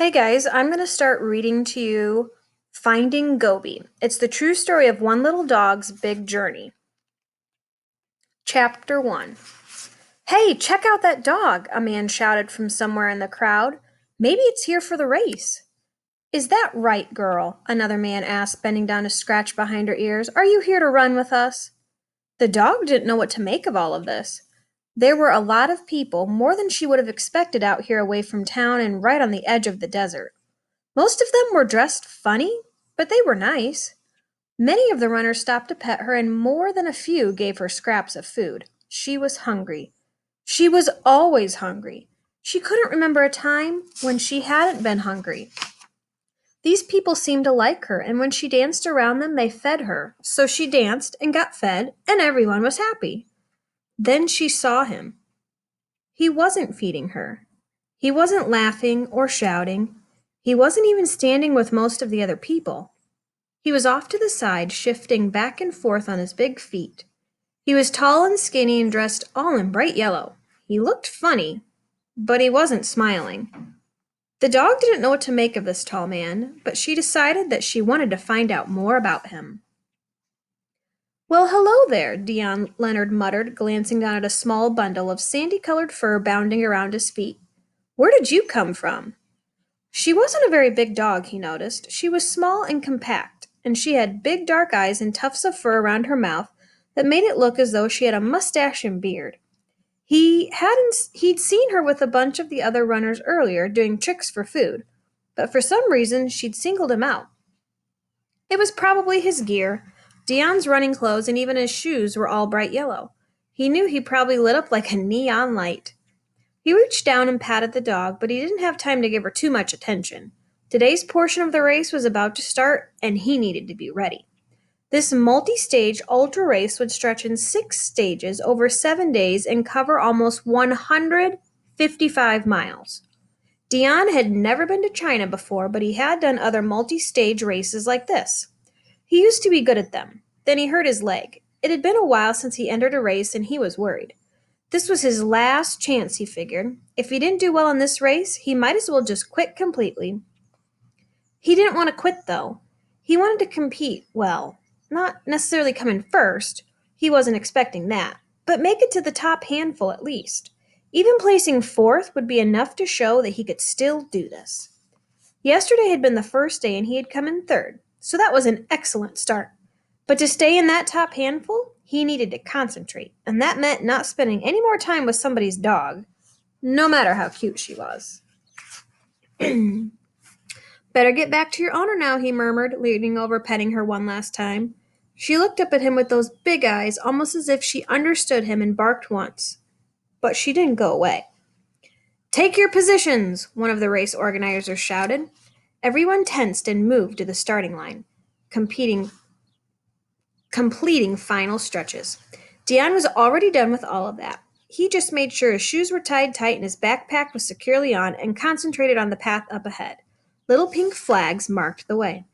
Hey guys, I'm going to start reading to you Finding Gobi. It's the true story of one little dog's big journey. Chapter 1. Hey, check out that dog, a man shouted from somewhere in the crowd. Maybe it's here for the race. Is that right, girl? Another man asked, bending down to scratch behind her ears. Are you here to run with us? The dog didn't know what to make of all of this. There were a lot of people, more than she would have expected out here away from town and right on the edge of the desert. Most of them were dressed funny, but they were nice. Many of the runners stopped to pet her, and more than a few gave her scraps of food. She was hungry. She was always hungry. She couldn't remember a time when she hadn't been hungry. These people seemed to like her, and when she danced around them, they fed her. So she danced and got fed, and everyone was happy. Then she saw him. He wasn't feeding her. He wasn't laughing or shouting. He wasn't even standing with most of the other people. He was off to the side, shifting back and forth on his big feet. He was tall and skinny and dressed all in bright yellow. He looked funny, but he wasn't smiling. The dog didn't know what to make of this tall man, but she decided that she wanted to find out more about him. Well, hello there, Dion Leonard muttered, glancing down at a small bundle of sandy-colored fur bounding around his feet. Where did you come from? She wasn't a very big dog, he noticed. She was small and compact, and she had big dark eyes and tufts of fur around her mouth that made it look as though she had a mustache and beard. He'd seen her with a bunch of the other runners earlier doing tricks for food, but for some reason she'd singled him out. It was probably his gear. Dion's running clothes and even his shoes were all bright yellow. He knew he probably lit up like a neon light. He reached down and patted the dog, but he didn't have time to give her too much attention. Today's portion of the race was about to start, and he needed to be ready. This multi-stage ultra race would stretch in 6 stages over 7 days and cover almost 155 miles. Dion had never been to China before, but he had done other multi-stage races like this. He used to be good at them. Then he hurt his leg. It had been a while since he entered a race, and he was worried. This was his last chance, he figured. If he didn't do well in this race, he might as well just quit completely. He didn't want to quit, though. He wanted to compete well. Not necessarily come in first. He wasn't expecting that. But make it to the top handful at least. Even placing fourth would be enough to show that he could still do this. Yesterday had been the first day and he had come in third, so that was an excellent start. But to stay in that top handful, he needed to concentrate, and that meant not spending any more time with somebody's dog, no matter how cute she was. Better get back to your owner now, he murmured, leaning over, petting her one last time. She looked up at him with those big eyes, almost as if she understood him, and barked once. But she didn't go away. Take your positions, one of the race organizers shouted. Everyone tensed and moved to the starting line, completing final stretches. Dion was already done with all of that. He just made sure his shoes were tied tight and his backpack was securely on and concentrated on the path up ahead. Little pink flags marked the way.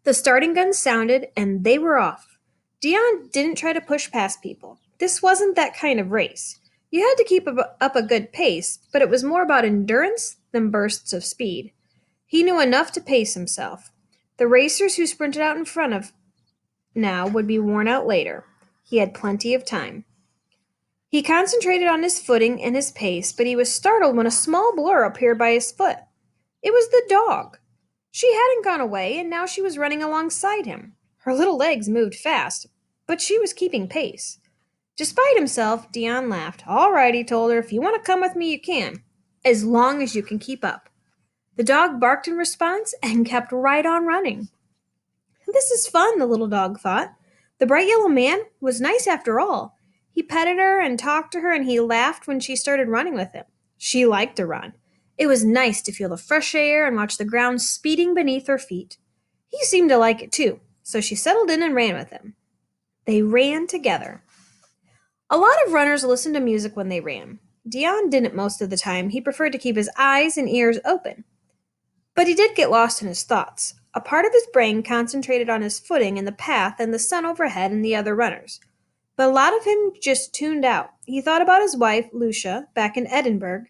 The starting gun sounded, and they were off. Dion didn't try to push past people. This wasn't that kind of race. You had to keep up a good pace, but it was more about endurance than bursts of speed. He knew enough to pace himself. The racers who sprinted out in front of now would be worn out later. He had plenty of time. He concentrated on his footing and his pace, but he was startled when a small blur appeared by his foot. It was the dog. She hadn't gone away, and now she was running alongside him. Her little legs moved fast, but she was keeping pace. Despite himself, Dion laughed. All right, he told her, if you want to come with me, you can, as long as you can keep up. The dog barked in response and kept right on running. This is fun, the little dog thought. The bright yellow man was nice after all. He petted her and talked to her, and he laughed when she started running with him. She liked to run. It was nice to feel the fresh air and watch the ground speeding beneath her feet. He seemed to like it too, so she settled in and ran with him. They ran together. A lot of runners listened to music when they ran. Dion didn't most of the time. He preferred to keep his eyes and ears open. But he did get lost in his thoughts. A part of his brain concentrated on his footing and the path and the sun overhead and the other runners. But a lot of him just tuned out. He thought about his wife, Lucia, back in Edinburgh,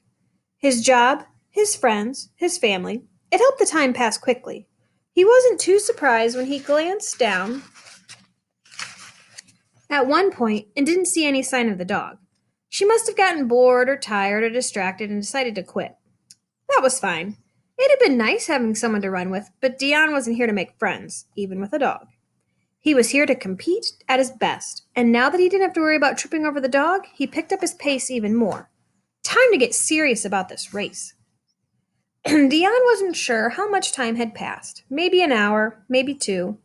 his job, his friends, his family. It helped the time pass quickly. He wasn't too surprised when he glanced down at one point and didn't see any sign of the dog. She must have gotten bored or tired or distracted and decided to quit. That was fine. It had been nice having someone to run with, but Dion wasn't here to make friends, even with a dog. He was here to compete at his best, and now that he didn't have to worry about tripping over the dog, he picked up his pace even more. Time to get serious about this race. Dion wasn't sure how much time had passed, maybe an hour, maybe two,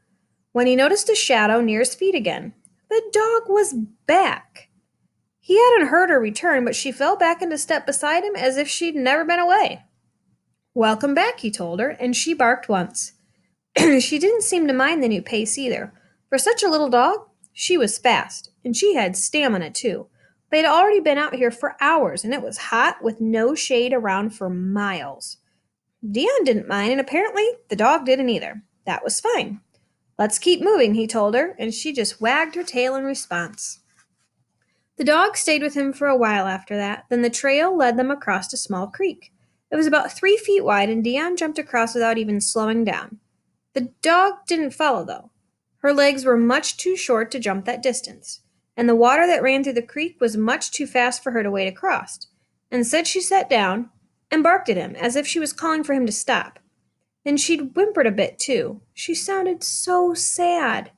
when he noticed a shadow near his feet again. The dog was back. He hadn't heard her return, but she fell back into step beside him as if she'd never been away. Welcome back, he told her, and she barked once. She didn't seem to mind the new pace either. For such a little dog, she was fast, and she had stamina too. They'd already been out here for hours, and it was hot with no shade around for miles. Dion didn't mind, and apparently the dog didn't either. That was fine. Let's keep moving, he told her, and she just wagged her tail in response. The dog stayed with him for a while after that, then the trail led them across a small creek. It was about 3 feet wide, and Dion jumped across without even slowing down. The dog didn't follow, though. Her legs were much too short to jump that distance, and the water that ran through the creek was much too fast for her to wade across. Instead, she sat down and barked at him as if she was calling for him to stop. Then she'd whimpered a bit, too. She sounded so sad.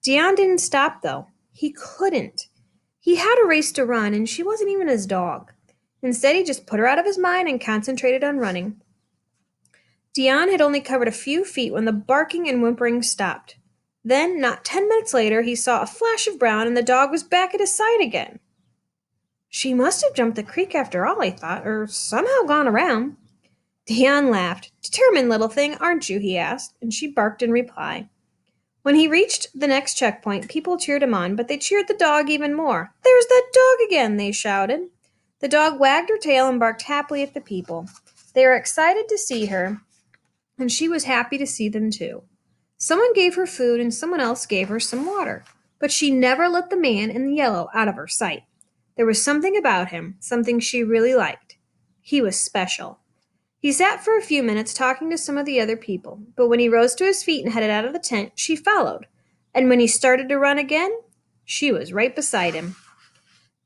Dion didn't stop, though. He couldn't. He had a race to run, and she wasn't even his dog. Instead, he just put her out of his mind and concentrated on running. Dion had only covered a few feet when the barking and whimpering stopped. Then, not 10 minutes later, he saw a flash of brown and the dog was back at his side again. She must have jumped the creek after all, he thought, or somehow gone around. Dion laughed. Determined little thing, aren't you? He asked, and she barked in reply. When he reached the next checkpoint, people cheered him on, but they cheered the dog even more. There's that dog again, they shouted. The dog wagged her tail and barked happily at the people. They were excited to see her, and she was happy to see them too. Someone gave her food and someone else gave her some water, but she never let the man in the yellow out of her sight. There was something about him, something she really liked. He was special. He sat for a few minutes talking to some of the other people, but when he rose to his feet and headed out of the tent, she followed. And when he started to run again, she was right beside him.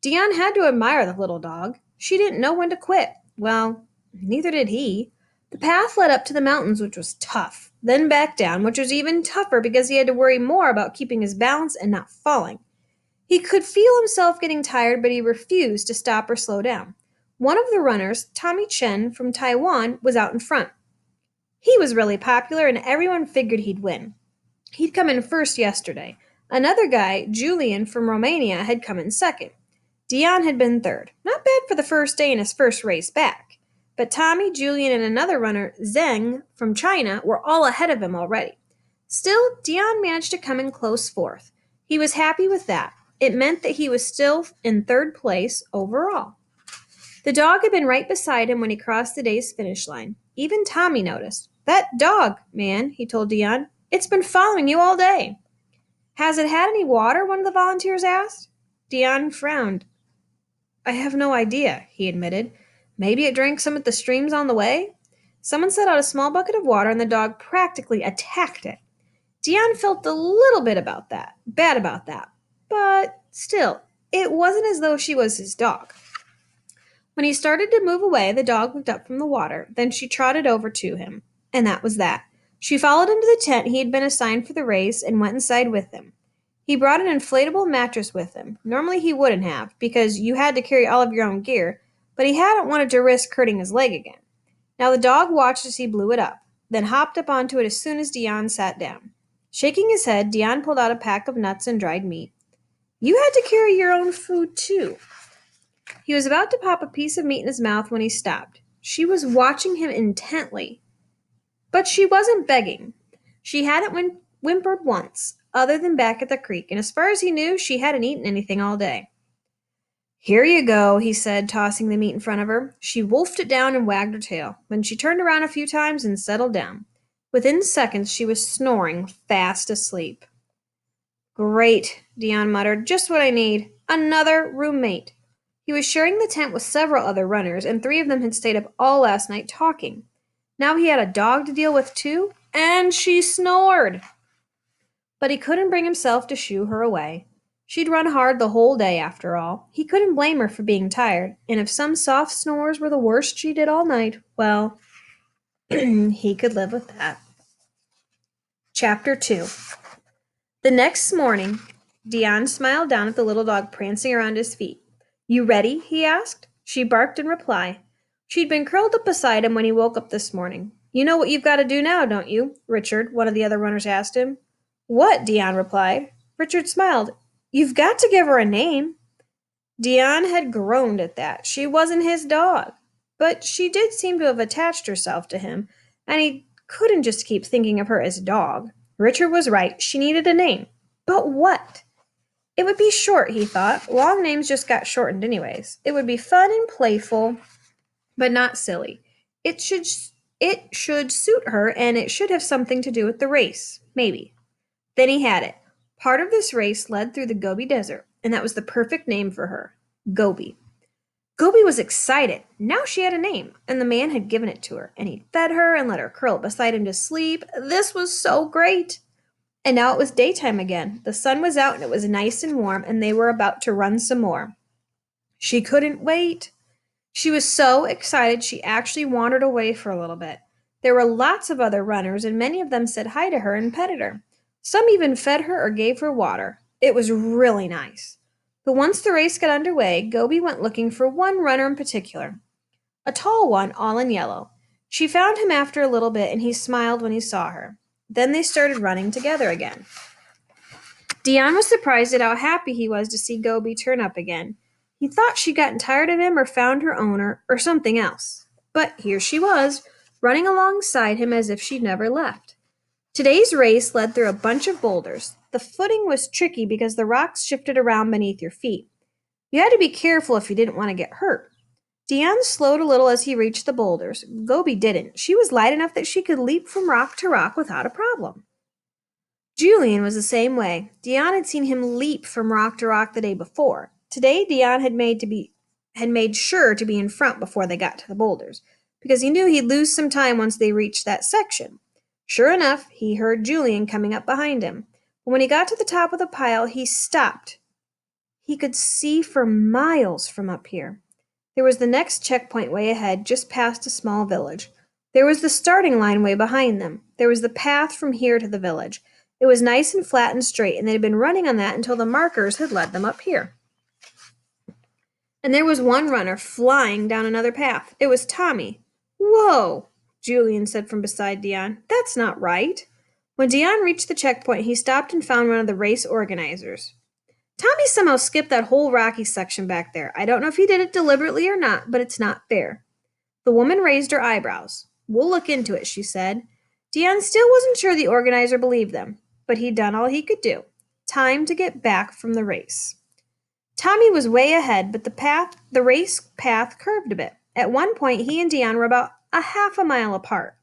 Dion had to admire the little dog. She didn't know when to quit. Well, neither did he. The path led up to the mountains, which was tough, then back down, which was even tougher because he had to worry more about keeping his balance and not falling. He could feel himself getting tired, but he refused to stop or slow down. One of the runners, Tommy Chen from Taiwan, was out in front. He was really popular and everyone figured he'd win. He'd come in first yesterday. Another guy, Julian from Romania, had come in second. Dion had been third. Not bad for the first day in his first race back. But Tommy, Julian, and another runner, Zheng from China, were all ahead of him already. Still, Dion managed to come in close fourth. He was happy with that. It meant that he was still in third place overall. The dog had been right beside him when he crossed the day's finish line. Even Tommy noticed. That dog, man, he told Dion. It's been following you all day. Has it had any water? One of the volunteers asked. Dion frowned. I have no idea, he admitted. Maybe it drank some at the streams on the way? Someone set out a small bucket of water and the dog practically attacked it. Dion felt a little bit bad about that. But still, it wasn't as though she was his dog. When he started to move away, the dog looked up from the water. Then she trotted over to him. And that was that. She followed him to the tent he had been assigned for the race and went inside with him. He brought an inflatable mattress with him. Normally he wouldn't have, because you had to carry all of your own gear, but he hadn't wanted to risk hurting his leg again. Now the dog watched as he blew it up, then hopped up onto it as soon as Dion sat down. Shaking his head, Dion pulled out a pack of nuts and dried meat. You had to carry your own food, too. He was about to pop a piece of meat in his mouth when he stopped. She was watching him intently. But she wasn't begging. She hadn't whimpered once, other than back at the creek, and as far as he knew, she hadn't eaten anything all day. Here you go, he said, tossing the meat in front of her. She wolfed it down and wagged her tail. Then she turned around a few times and settled down. Within seconds, she was snoring, fast asleep. Great, Dion muttered. Just what I need. Another roommate. He was sharing the tent with several other runners, and 3 of them had stayed up all last night talking. Now he had a dog to deal with too, and she snored. But he couldn't bring himself to shoo her away. She'd run hard the whole day, after all. He couldn't blame her for being tired, and if some soft snores were the worst she did all night, well, he could live with that. Chapter 2. The next morning, Dion smiled down at the little dog prancing around his feet. You ready? He asked. She barked in reply. She'd been curled up beside him when he woke up this morning. You know what you've got to do now, don't you? Richard, one of the other runners, asked him. What? Dion replied. Richard smiled. You've got to give her a name. Dion had groaned at that. She wasn't his dog. But she did seem to have attached herself to him, and he couldn't just keep thinking of her as a dog. Richard was right. She needed a name. But what? It would be short, he thought. Long names just got shortened anyways. It would be fun and playful, but not silly. It should suit her, and it should have something to do with the race. Maybe. Then he had it. Part of this race led through the Gobi Desert, and that was the perfect name for her. Gobi. Gobi was excited. Now she had a name, and the man had given it to her, and he'd fed her and let her curl up beside him to sleep. This was so great. And now it was daytime again. The sun was out, and it was nice and warm, and they were about to run some more. She couldn't wait. She was so excited she actually wandered away for a little bit. There were lots of other runners, and many of them said hi to her and petted her. Some even fed her or gave her water. It was really nice. But once the race got underway, Gobi went looking for one runner in particular. A tall one, all in yellow. She found him after a little bit, and he smiled when he saw her. Then they started running together again. Dion was surprised at how happy he was to see Gobi turn up again. He thought she'd gotten tired of him or found her owner or something else. But here she was, running alongside him as if she'd never left. Today's race led through a bunch of boulders. The footing was tricky because the rocks shifted around beneath your feet. You had to be careful if you didn't want to get hurt. Dion slowed a little as he reached the boulders. Gobi didn't. She was light enough that she could leap from rock to rock without a problem. Julian was the same way. Dion had seen him leap from rock to rock the day before. Today, Dion had made sure to be in front before they got to the boulders, because he knew he'd lose some time once they reached that section. Sure enough, he heard Julian coming up behind him. But when he got to the top of the pile, he stopped. He could see for miles from up here. There was the next checkpoint way ahead, just past a small village. There was the starting line way behind them. There was the path from here to the village. It was nice and flat and straight, and they had been running on that until the markers had led them up here. And there was one runner flying down another path. It was Tommy. Whoa, Julian said from beside Dion. That's not right. When Dion reached the checkpoint, he stopped and found one of the race organizers. Tommy somehow skipped that whole rocky section back there. I don't know if he did it deliberately or not, but it's not fair. The woman raised her eyebrows. We'll look into it, she said. Dion still wasn't sure the organizer believed them, but he'd done all he could do. Time to get back from the race. Tommy was way ahead, but the race path curved a bit. At one point, he and Dion were about a half a mile apart.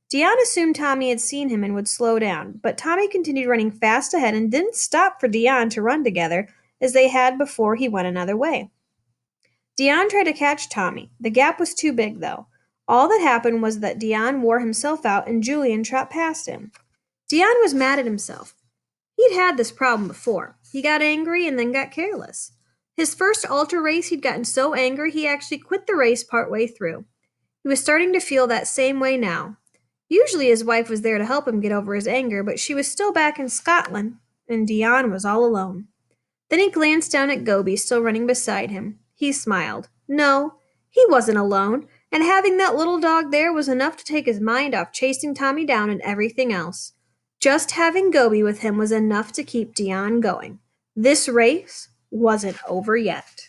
Dion assumed Tommy had seen him and would slow down, but Tommy continued running fast ahead and didn't stop for Dion to run together as they had before he went another way. Dion tried to catch Tommy. The gap was too big, though. All that happened was that Dion wore himself out and Julian trot past him. Dion was mad at himself. He'd had this problem before. He got angry and then got careless. His first ultra race, he'd gotten so angry he actually quit the race partway through. He was starting to feel that same way now. Usually his wife was there to help him get over his anger, but she was still back in Scotland, and Dion was all alone. Then he glanced down at Gobi, still running beside him. He smiled. No, he wasn't alone, and having that little dog there was enough to take his mind off chasing Tommy down and everything else. Just having Gobi with him was enough to keep Dion going. This race wasn't over yet.